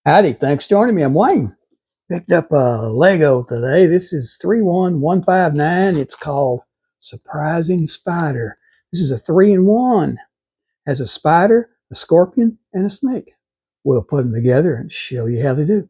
Howdy, thanks for joining me. I'm Wayne. Picked up a Lego today. This is 31159. It's called Surprising Spider. This is a 3-in-1. Has a spider, a scorpion, and a snake. We'll put them together and show you how they do.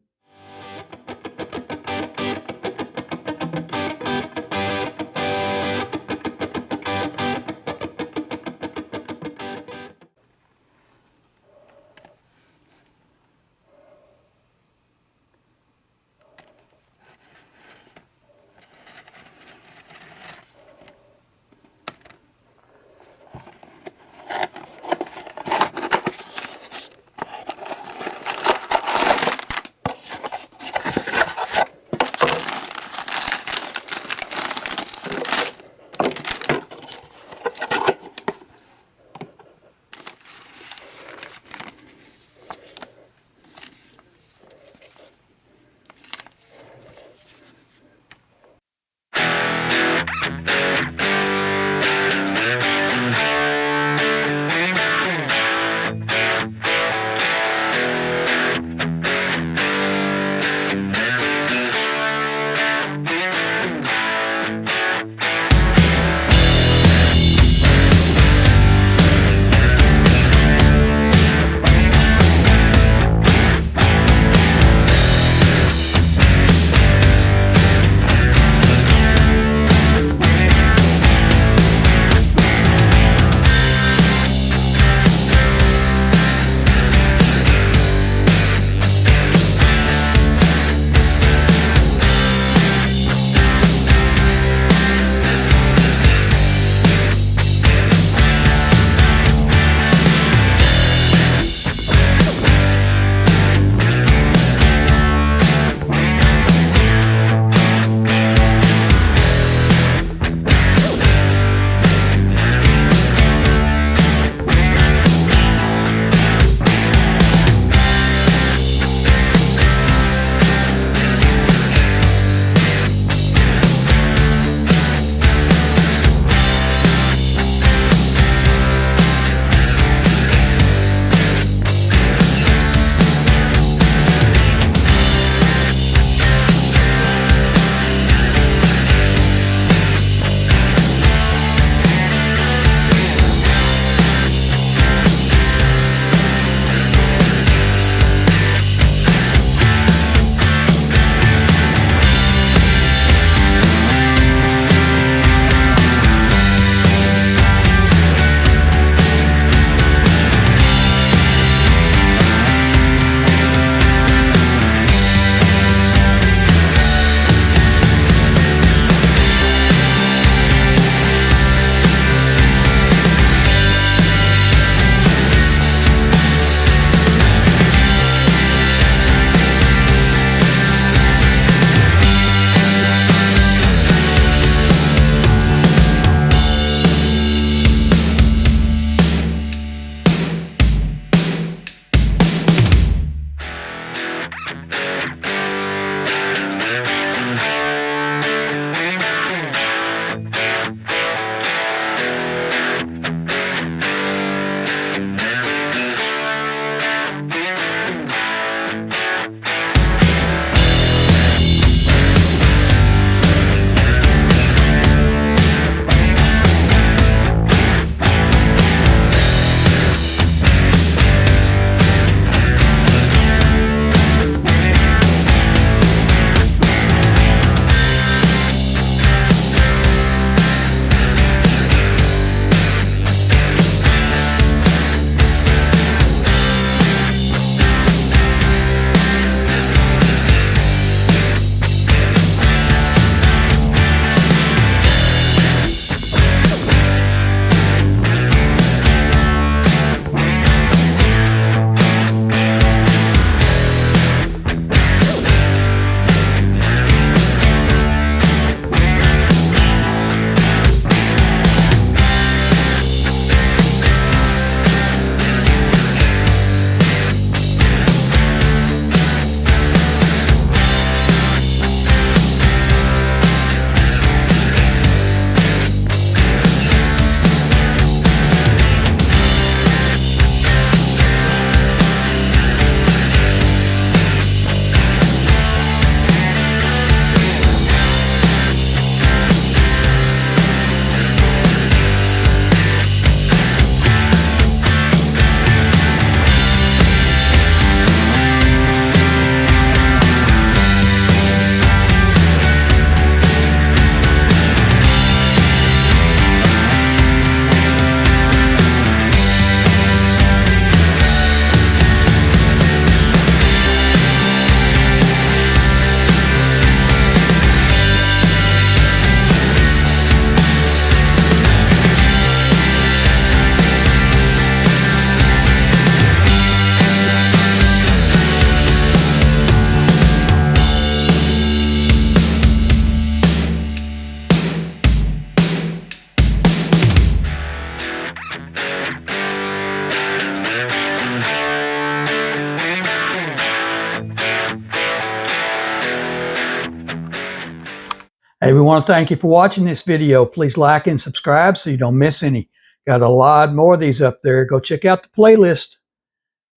Hey, we want to thank you for watching this video. Please like and subscribe so you don't miss any. Got a lot more of these up there. Go check out the playlist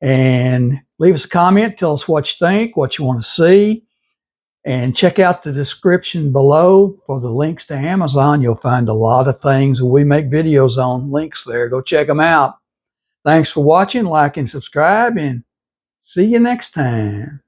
and leave us a comment. Tell us what you think, what you want to see. And check out the description below for the links to Amazon. You'll find a lot of things we make videos on. Links there. Go check them out. Thanks for watching. Like and subscribe, and see you next time.